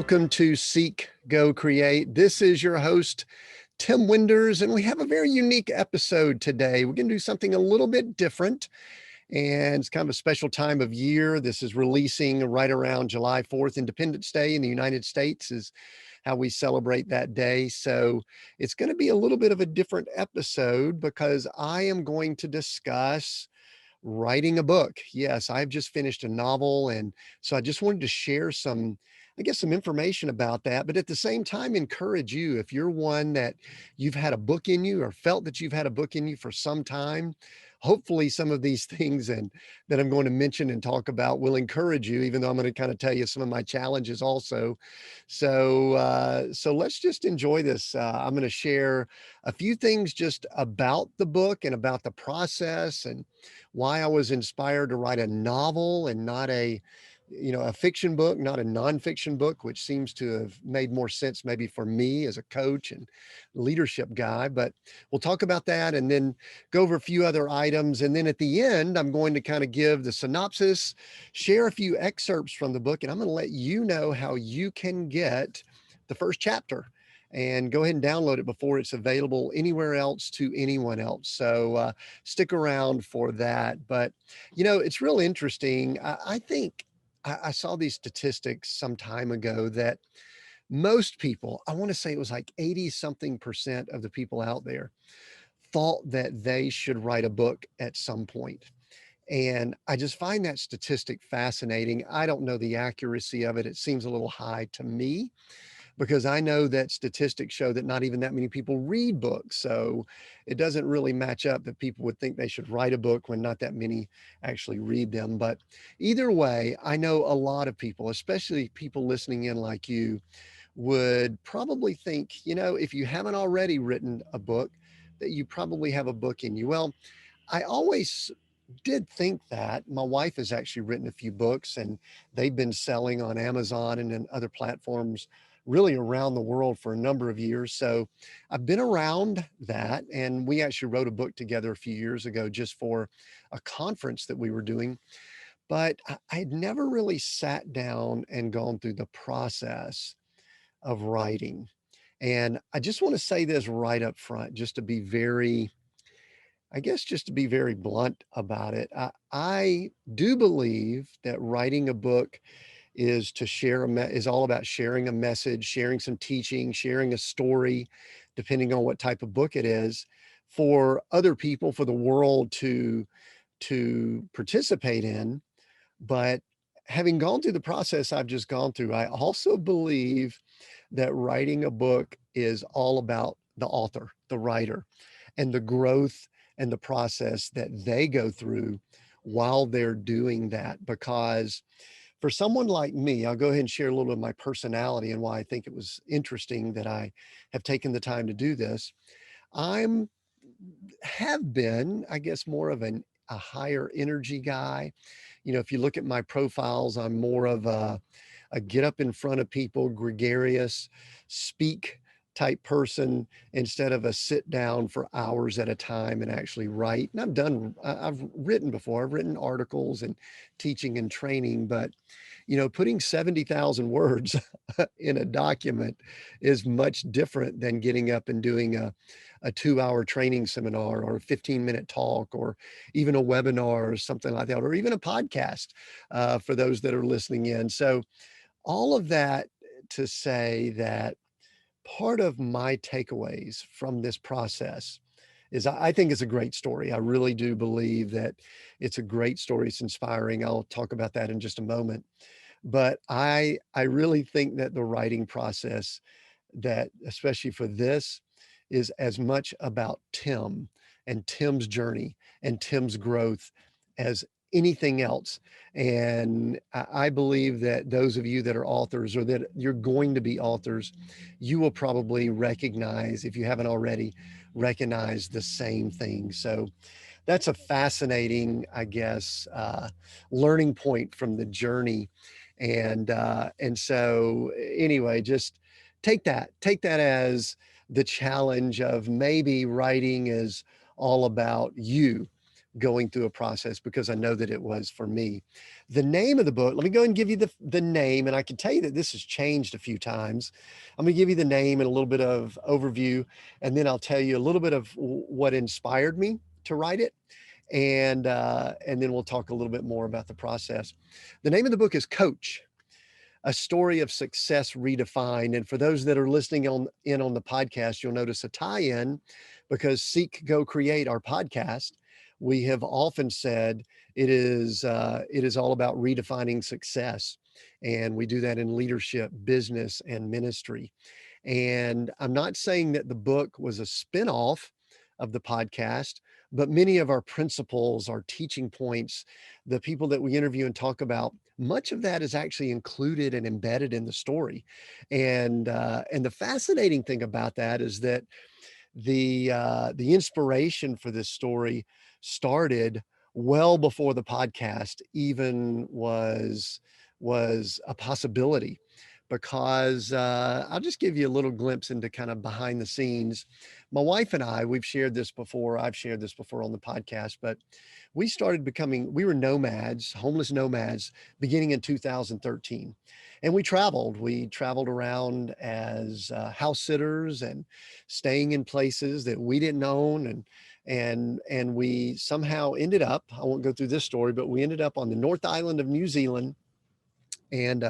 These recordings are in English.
Welcome to Seek, Go, Create. This is your host, Tim Winders, and we have a very unique episode today. We're going to do something a little bit different, and it's kind of a special time of year. This is releasing right around July 4th, Independence Day in the United States is how we celebrate that day. So it's going to be a little bit of a different episode because I am going to discuss writing a book. Yes, I've just finished a novel. And so I just wanted to share some information about that, but at the same time, encourage you if you're one that you've had a book in you or felt that you've had a book in you for some time. Hopefully some of these things and that I'm going to mention and talk about will encourage you, even though I'm going to kind of tell you some of my challenges also. So let's just enjoy this. I'm going to share a few things just about the book and about the process and why I was inspired to write a novel and not a fiction book, not a nonfiction book, which seems to have made more sense maybe for me as a coach and leadership guy. But we'll talk about that and then go over a few other items. And then at the end, I'm going to kind of give the synopsis, share a few excerpts from the book, and I'm going to let you know how you can get the first chapter and go ahead and download it before it's available anywhere else to anyone else. So stick around for that. But, it's real interesting. I think I saw these statistics some time ago that most people, I want to say it was like 80 something percent of the people out there thought that they should write a book at some point. And I just find that statistic fascinating. I don't know the accuracy of it. It seems a little high to me because I know that statistics show that not even that many people read books. So it doesn't really match up that people would think they should write a book when not that many actually read them. But either way, I know a lot of people, especially people listening in like you, would probably think, if you haven't already written a book, that you probably have a book in you. Well, I always did think that. My wife has actually written a few books and they've been selling on Amazon and in other platforms really around the world for a number of years. So I've been around that. And we actually wrote a book together a few years ago just for a conference that we were doing. But I'd never really sat down and gone through the process of writing. And I just want to say this right up front, just to be very blunt about it. I do believe that writing a book is to is all about sharing a message, sharing some teaching, sharing a story, depending on what type of book it is, for other people, for the world to participate in. But having gone through the process I've just gone through, I also believe that writing a book is all about the author, the writer, and the growth and the process that they go through while they're doing that. Because for someone like me, I'll go ahead and share a little of my personality and why I think it was interesting that I have taken the time to do this. I'm have been, I guess, more of a higher energy guy. If you look at my profiles, I'm more of a get up in front of people, gregarious, speak type person instead of a sit down for hours at a time and actually write. And I've written before. I've written articles and teaching and training, but putting 70,000 words in a document is much different than getting up and doing a 2-hour training seminar or a 15-minute talk or even a webinar or something like that, or even a podcast for those that are listening in. So all of that to say that part of my takeaways from this process is I think it's a great story. I really do believe that it's a great story. It's inspiring. I'll talk about that in just a moment. But I really think that the writing process, that especially for this, is as much about Tim and Tim's journey and Tim's growth as anything else. And I believe that those of you that are authors or that you're going to be authors, you will probably recognize, if you haven't already, recognize the same thing. So that's a fascinating, I guess, learning point from the journey. And so anyway, just take that as the challenge of maybe writing is all about you going through a process because I know that it was for me. The name of the book, let me go and give you the name, and I can tell you that this has changed a few times. I'm going to give you the name and a little bit of overview, and then I'll tell you a little bit of what inspired me to write it, and then we'll talk a little bit more about the process. The name of the book is Coach: A Story of Success Redefined. And for those that are listening on the podcast, you'll notice a tie-in, because Seek, Go, Create, our podcast, we have often said it is all about redefining success. And we do that in leadership, business, and ministry. And I'm not saying that the book was a spinoff of the podcast, but many of our principles, our teaching points, the people that we interview and talk about, much of that is actually included and embedded in the story. And the fascinating thing about that is that the inspiration for this story started well before the podcast even was a possibility, because I'll just give you a little glimpse into kind of behind the scenes. My wife and I, we've shared this before. I've shared this before on the podcast, but we were nomads, homeless nomads, beginning in 2013. And we traveled. We traveled around as house sitters and staying in places that we didn't own. And we somehow ended up, I won't go through this story, but we ended up on the North Island of New Zealand. And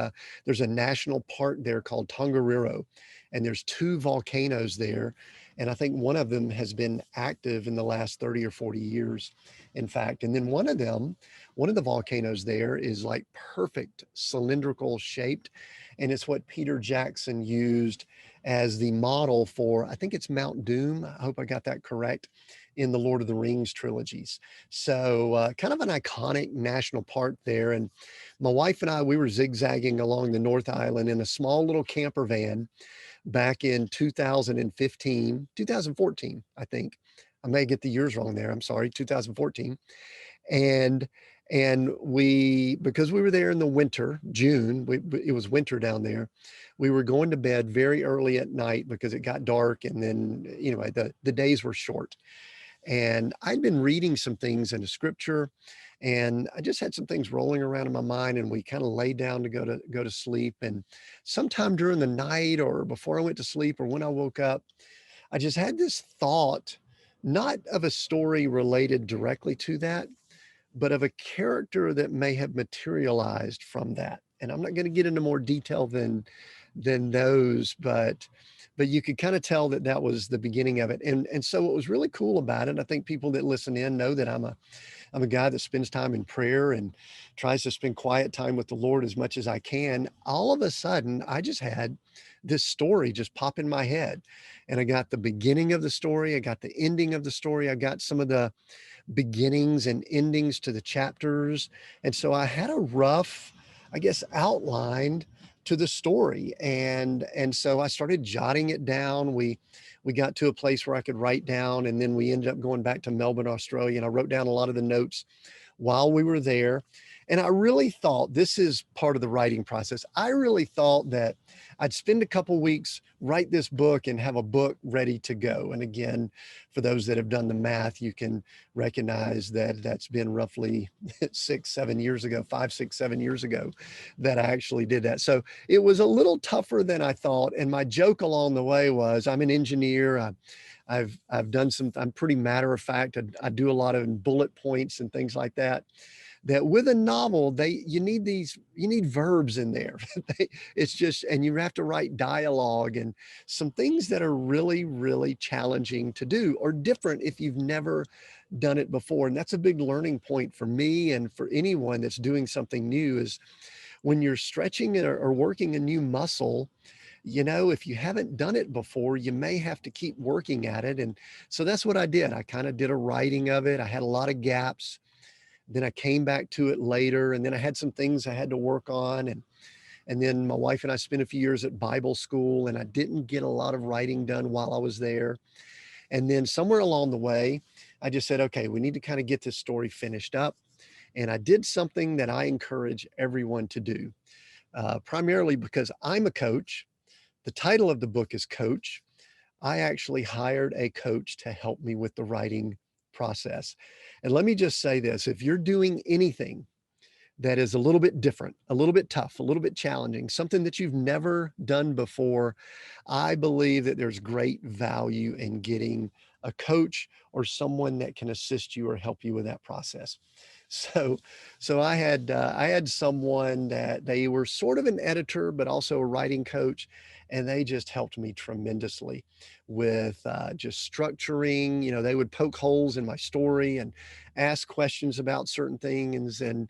there's a national park there called Tongariro, and there's two volcanoes there. And I think one of them has been active in the last 30 or 40 years, in fact. And then one of the volcanoes there is like perfect cylindrical shaped. And it's what Peter Jackson used as the model for, I think it's Mount Doom. I hope I got that correct, in the Lord of the Rings trilogies. So kind of an iconic national park there. And my wife and I, we were zigzagging along the North Island in a small little camper van back in 2014, I think. I may get the years wrong there. I'm sorry, 2014. And because we were there in the winter, June, it was winter down there. We were going to bed very early at night because it got dark, and then anyway, the days were short. And I'd been reading some things in the scripture, and I just had some things rolling around in my mind, and we kind of laid down to go to sleep. And sometime during the night, or before I went to sleep, or when I woke up, I just had this thought, not of a story related directly to that, but of a character that may have materialized from that. And I'm not going to get into more detail than those, but you could kind of tell that that was the beginning of it. And so what was really cool about it, I think people that listen in know that I'm a guy that spends time in prayer and tries to spend quiet time with the Lord as much as I can. All of a sudden, I just had this story just pop in my head, and I got the beginning of the story, I got the ending of the story, I got some of the beginnings and endings to the chapters. And so I had a rough, I guess, outlined to the story. And so I started jotting it down. We got to a place where I could write down, and then we ended up going back to Melbourne, Australia, and I wrote down a lot of the notes while we were there. And I really thought, this is part of the writing process, I really thought that I'd spend a couple weeks, write this book, and have a book ready to go. And again, for those that have done the math, you can recognize that that's been roughly 5, 6, 7 years ago that I actually did that. So it was a little tougher than I thought. And my joke along the way was, I'm an engineer. I've done I'm pretty matter of fact. I do a lot of bullet points and things like that. That with a novel, you need verbs in there. It's just, and you have to write dialogue and some things that are really, really challenging to do, or different if you've never done it before. And that's a big learning point for me and for anyone that's doing something new, is when you're stretching or working a new muscle, if you haven't done it before, you may have to keep working at it. And so that's what I did. I kind of did a writing of it. I had a lot of gaps. Then I came back to it later, and then I had some things I had to work on. And then my wife and I spent a few years at Bible school, and I didn't get a lot of writing done while I was there. And then somewhere along the way, I just said, okay, we need to kind of get this story finished up. And I did something that I encourage everyone to do, primarily because I'm a coach. The title of the book is Coach. I actually hired a coach to help me with the writing process. And let me just say this, if you're doing anything that is a little bit different, a little bit tough, a little bit challenging, something that you've never done before, I believe that there's great value in getting a coach or someone that can assist you or help you with that process. So, so I had someone that they were sort of an editor, but also a writing coach, and they just helped me tremendously with just structuring. You know, they would poke holes in my story and ask questions about certain things, and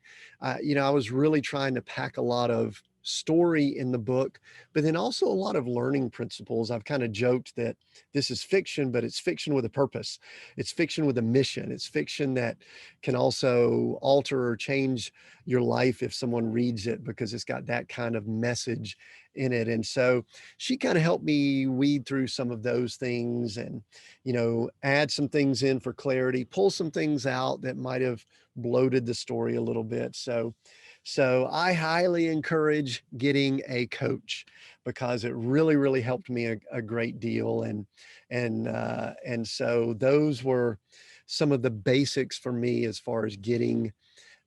you know, I was really trying to pack a lot of story in the book, but then also a lot of learning principles. I've kind of joked that this is fiction, but it's fiction with a purpose. It's fiction with a mission. It's fiction that can also alter or change your life if someone reads it, because it's got that kind of message in it. And so she kind of helped me weed through some of those things and, you know, add some things in for clarity, pull some things out that might have bloated the story a little bit. So I highly encourage getting a coach, because it really, really helped me a great deal. And so those were some of the basics for me as far as getting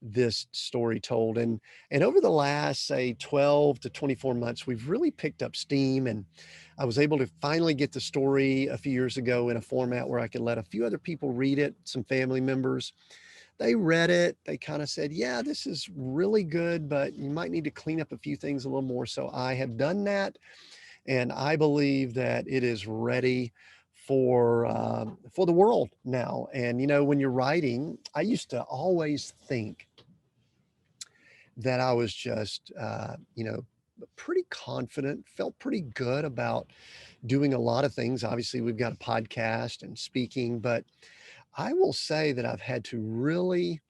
this story told. And over the last, say, 12 to 24 months, we've really picked up steam. And I was able to finally get the story a few years ago in a format where I could let a few other people read it, some family members. They read it. They kind of said, yeah, this is really good, but you might need to clean up a few things a little more. So I have done that. And I believe that it is ready for the world now. And, you know, when you're writing, I used to always think that I was just, you know, pretty confident, felt pretty good about doing a lot of things. Obviously, we've got a podcast and speaking, but I will say that I've had to really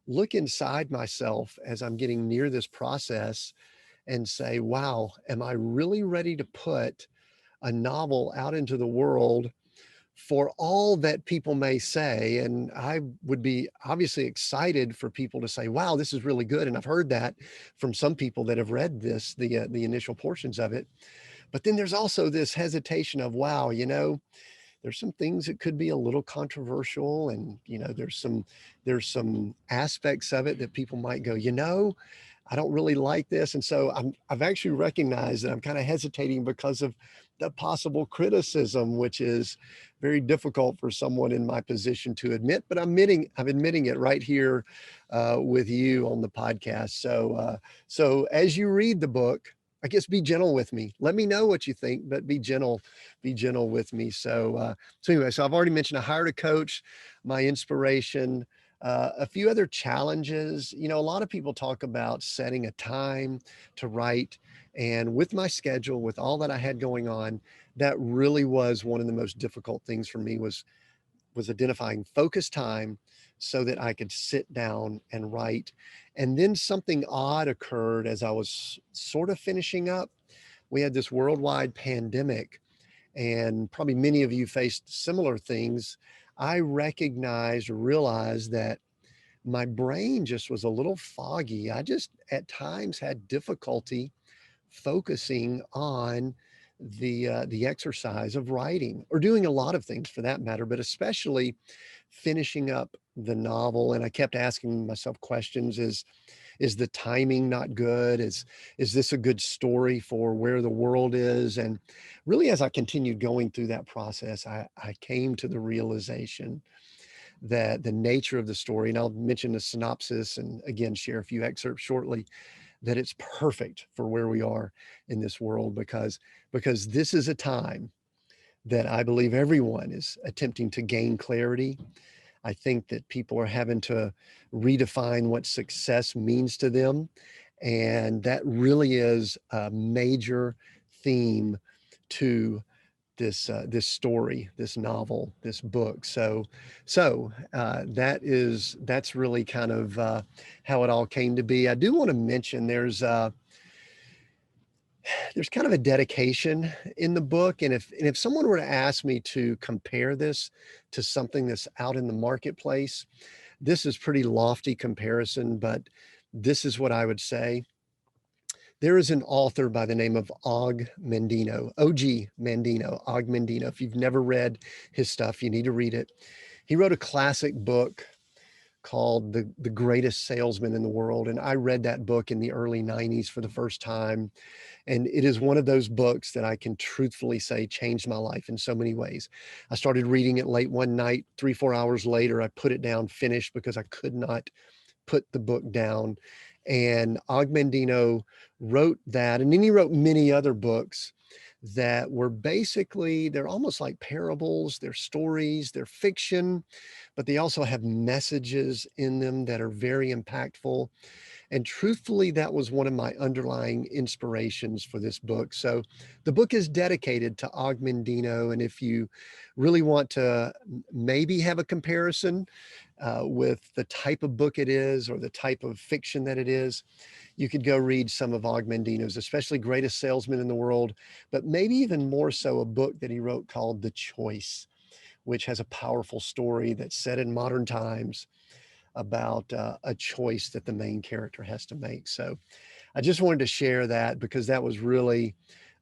look inside myself as I'm getting near this process and say, wow, am I really ready to put a novel out into the world for all that people may say? And I would be obviously excited for people to say, wow, this is really good. And I've heard that from some people that have read this, the initial portions of it. But then there's also this hesitation of, wow, you know, there's some things that could be a little controversial, and you know, there's some aspects of it that people might go, you know, I don't really like this. And so I've actually recognized that I'm kind of hesitating because of the possible criticism, which is very difficult for someone in my position to admit, but I'm admitting it right here with you on the podcast. So as you read the book, I guess be gentle with me. Let me know what you think, but be gentle with me. So anyway, so I've already mentioned I hired a coach, my inspiration, a few other challenges. You know, a lot of people talk about setting a time to write. And with my schedule, with all that I had going on, that really was one of the most difficult things for me was identifying focus time so that I could sit down and write. And then something odd occurred as I was sort of finishing up. We had this worldwide pandemic, and probably many of you faced similar things. I realized that my brain just was a little foggy. I just at times had difficulty focusing on the exercise of writing, or doing a lot of things for that matter, but especially finishing up the novel. And I kept asking myself questions: is the timing not good? Is this a good story for where the world is? And really, as I continued going through that process, I came to the realization that the nature of the story, and I'll mention the synopsis and again share a few excerpts shortly, that it's perfect for where we are in this world, because this is a time that I believe everyone is attempting to gain clarity. I think that people are having to redefine what success means to them. And that really is a major theme to this story, this novel, this book. So that's really kind of how it all came to be. I do want to mention there's kind of a dedication in the book. And if someone were to ask me to compare this to something that's out in the marketplace, this is pretty lofty comparison, but this is what I would say. There is an author by the name of Og Mandino, Og Mandino. If you've never read his stuff, you need to read it. He wrote a classic book called The Greatest Salesman in the World, and I read that book in the early 90s for the first time, and it is one of those books that I can truthfully say changed my life in so many ways. I started reading it late one night, 3, 4 hours later, I put it down, finished because I could not put the book down. And Og Mandino wrote that, and then he wrote many other books that were basically, they're almost like parables, they're stories, they're fiction, but they also have messages in them that are very impactful. And truthfully, that was one of my underlying inspirations for this book. So the book is dedicated to Og Mandino. And if you really want to maybe have a comparison with the type of book it is or the type of fiction that it is, you could go read some of Og Mandino's, especially Greatest Salesman in the World, but maybe even more so a book that he wrote called The Choice, which has a powerful story that's set in modern times about a choice that the main character has to make. So I just wanted to share that because that was really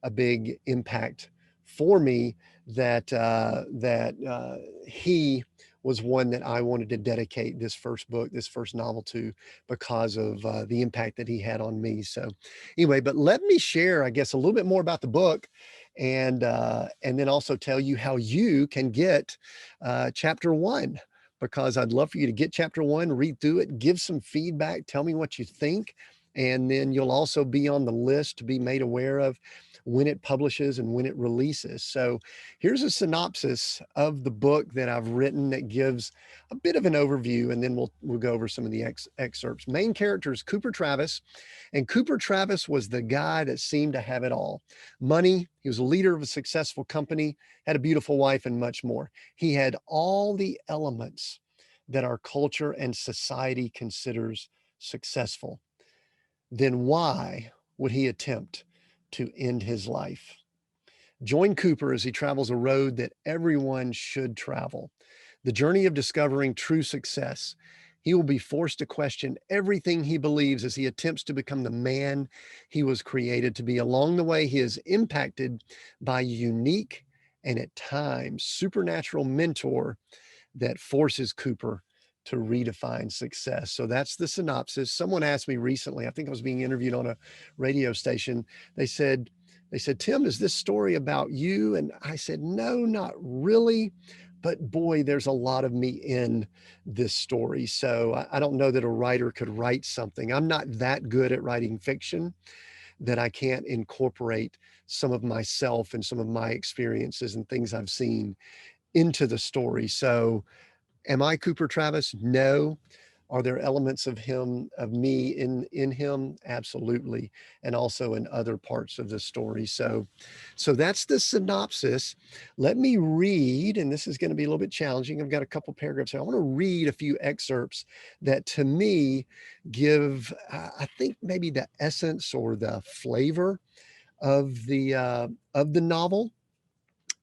a big impact for me, that he was one that I wanted to dedicate this first book, this first novel to, because of the impact that he had on me. So anyway, but let me share, I guess, a little bit more about the book, and then also tell you how you can get chapter 1, because I'd love for you to get chapter 1, read through it, give some feedback, tell me what you think. And then you'll also be on the list to be made aware of when it publishes and when it releases. So here's a synopsis of the book that I've written that gives a bit of an overview, and then we'll go over some of the excerpts. Main character is Cooper Travis, and Cooper Travis was the guy that seemed to have it all. Money, he was a leader of a successful company, had a beautiful wife, and much more. He had all the elements that our culture and society considers successful. Then why would he attempt to end his life? Join Cooper as he travels a road that everyone should travel, the journey of discovering true success. He will be forced to question everything he believes as he attempts to become the man he was created to be. Along the way, he is impacted by a unique and at times supernatural mentor that forces Cooper to redefine success. So that's the synopsis. Someone asked me recently, I think I was being interviewed on a radio station. They said, Tim, is this story about you? And I said, no, not really. But boy, there's a lot of me in this story. So I don't know that a writer could write something. I'm not that good at writing fiction that I can't incorporate some of myself and some of my experiences and things I've seen into the story. So am I Cooper Travis? No. Are there elements of him, of me in him? Absolutely. And also in other parts of the story. So that's the synopsis. Let me read, and this is going to be a little bit challenging. I've got a couple paragraphs here. I want to read a few excerpts that to me give, I think maybe the essence or the flavor of the novel.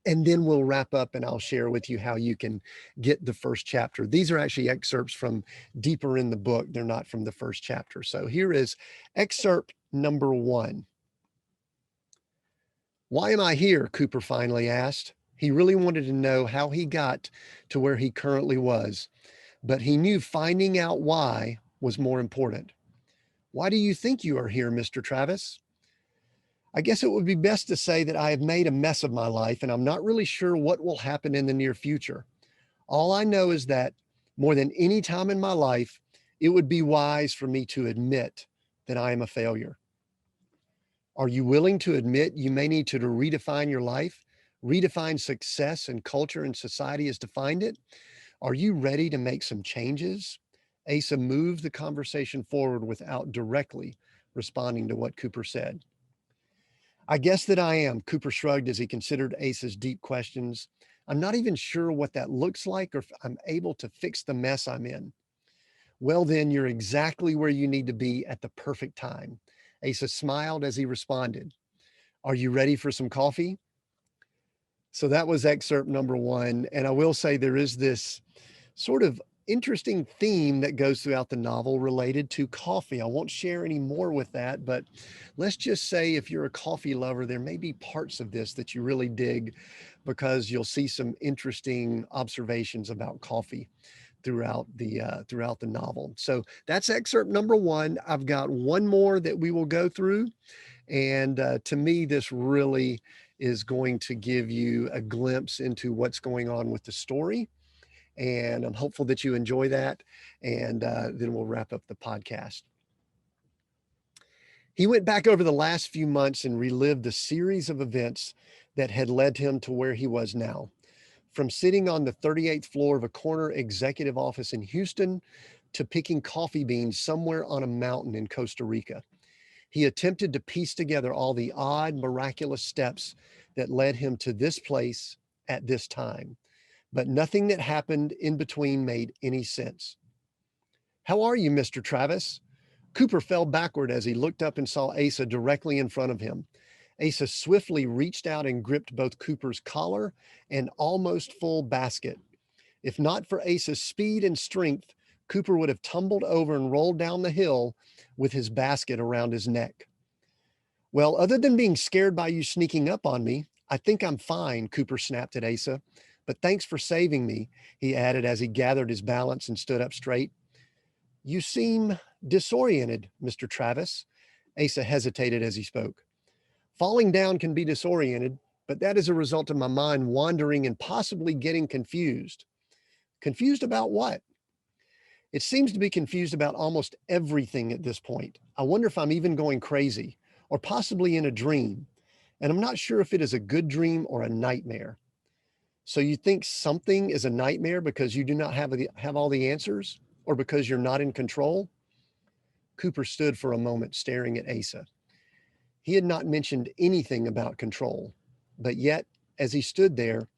And then we'll wrap up and I'll share with you how you can get the first chapter. These are actually excerpts from deeper in the book. They're not from the first chapter. So here is excerpt number 1. Why am I here? Cooper finally asked. He really wanted to know how he got to where he currently was, but he knew finding out why was more important. Why do you think you are here, Mr. Travis? I guess it would be best to say that I have made a mess of my life and I'm not really sure what will happen in the near future. All I know is that more than any time in my life, it would be wise for me to admit that I am a failure. Are you willing to admit you may need to redefine your life, redefine success and culture and society as defined it? Are you ready to make some changes? Asa moved the conversation forward without directly responding to what Cooper said. I guess that I am, Cooper shrugged as he considered Asa's deep questions. I'm not even sure what that looks like or if I'm able to fix the mess I'm in. Well, then you're exactly where you need to be at the perfect time. Asa smiled as he responded. Are you ready for some coffee? So that was excerpt number 1. And I will say there is this sort of interesting theme that goes throughout the novel related to coffee. I won't share any more with that, but let's just say if you're a coffee lover, there may be parts of this that you really dig because you'll see some interesting observations about coffee throughout the novel. So that's excerpt number one. I've got one more that we will go through, and to me, this really is going to give you a glimpse into what's going on with the story. And I'm hopeful that you enjoy that. And then we'll wrap up the podcast. He went back over the last few months and relived the series of events that had led him to where he was now. From sitting on the 38th floor of a corner executive office in Houston to picking coffee beans somewhere on a mountain in Costa Rica. He attempted to piece together all the odd, miraculous steps that led him to this place at this time, but nothing that happened in between made any sense. "How are you, Mr. Travis?" Cooper fell backward as he looked up and saw Asa directly in front of him. Asa swiftly reached out and gripped both Cooper's collar and almost full basket. If not for Asa's speed and strength, Cooper would have tumbled over and rolled down the hill with his basket around his neck. "Well, other than being scared by you sneaking up on me, I think I'm fine," Cooper snapped at Asa. "But thanks for saving me," he added as he gathered his balance and stood up straight. "You seem disoriented, Mr. Travis." Asa hesitated as he spoke. "Falling down can be disoriented, but that is a result of my mind wandering and possibly getting confused." "Confused about what?" "It seems to be confused about almost everything at this point. I wonder if I'm even going crazy or possibly in a dream. And I'm not sure if it is a good dream or a nightmare." "So you think something is a nightmare because you do not have all the answers or because you're not in control?" Cooper stood for a moment staring at Asa. He had not mentioned anything about control, but yet, as he stood there,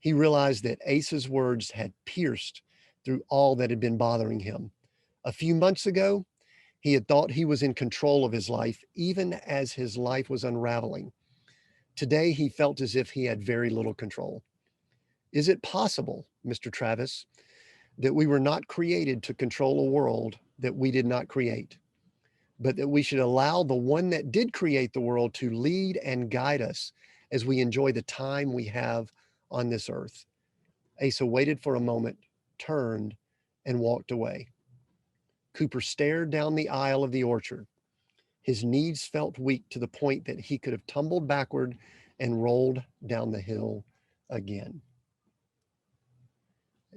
he realized that Asa's words had pierced through all that had been bothering him. A few months ago, he had thought he was in control of his life, even as his life was unraveling. Today, he felt as if he had very little control. "Is it possible, Mr. Travis, that we were not created to control a world that we did not create, but that we should allow the one that did create the world to lead and guide us as we enjoy the time we have on this earth?" Asa waited for a moment, turned, and walked away. Cooper stared down the aisle of the orchard. His knees felt weak to the point that he could have tumbled backward and rolled down the hill again.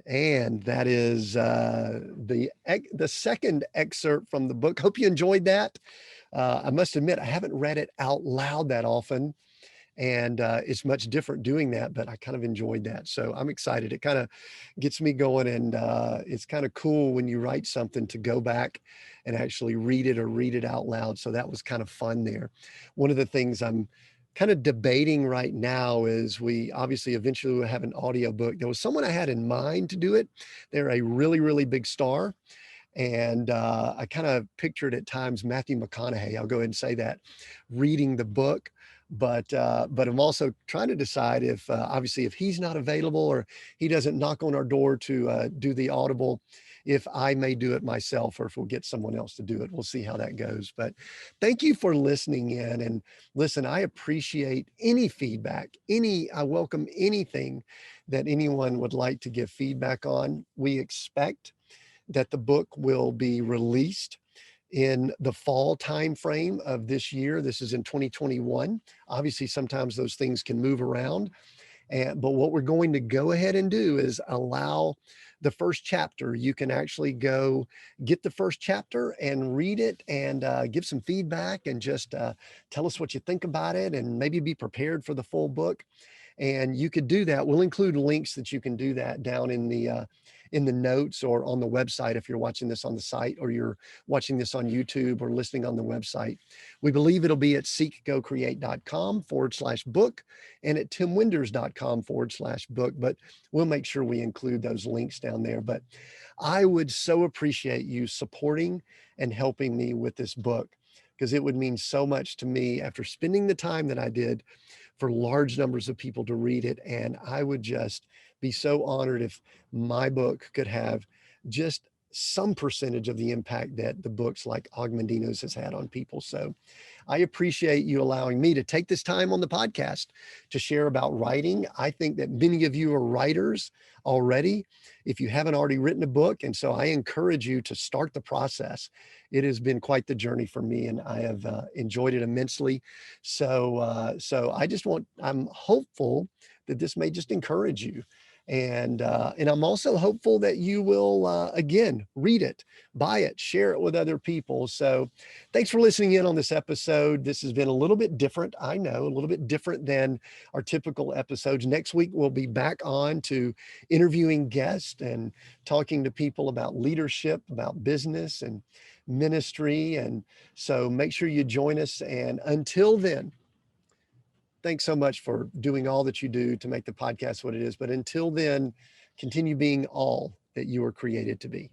And that is the second excerpt from the book. Hope you enjoyed that. I must admit, I haven't read it out loud that often, and it's much different doing that, but I kind of enjoyed that. So I'm excited. It kind of gets me going, and it's kind of cool when you write something to go back and actually read it or read it out loud. So that was kind of fun there. One of the things I'm kind of debating right now is we obviously eventually will have an audiobook. There was someone I had in mind to do it. They're a really, really big star. And I kind of pictured at times Matthew McConaughey, I'll go ahead and say that, reading the book. But I'm also trying to decide if obviously if he's not available or he doesn't knock on our door to do the audible, if I may do it myself or if we'll get someone else to do it. We'll see how that goes. But thank you for listening in. And listen, I appreciate any feedback, I welcome anything that anyone would like to give feedback on. We expect that the book will be released in the fall timeframe of this year. This is in 2021. Obviously, sometimes those things can move around. But what we're going to go ahead and do is allow the first chapter. You can actually go get the first chapter and read it and give some feedback and just tell us what you think about it and maybe be prepared for the full book. And you could do that. We'll include links that you can do that down in the notes or on the website if you're watching this on the site or you're watching this on YouTube or listening on the website. We believe it'll be at seekgocreate.com/book and at timwinders.com/book, but we'll make sure we include those links down there. But I would so appreciate you supporting and helping me with this book because it would mean so much to me after spending the time that I did for large numbers of people to read it. And I would just be so honored if my book could have just some percentage of the impact that the books like Ogmandino's has had on people. So I appreciate you allowing me to take this time on the podcast to share about writing. I think that many of you are writers already, if you haven't already written a book. And so I encourage you to start the process. It has been quite the journey for me, and I have enjoyed it immensely. So I'm hopeful that this may just encourage you. And I'm also hopeful that you will, again, read it, buy it, share it with other people. So thanks for listening in on this episode. This has been a little bit different. I know, a little bit different than our typical episodes. Next week, we'll be back on to interviewing guests and talking to people about leadership, about business and ministry. And so make sure you join us. And until then, thanks so much for doing all that you do to make the podcast what it is. But until then, continue being all that you were created to be.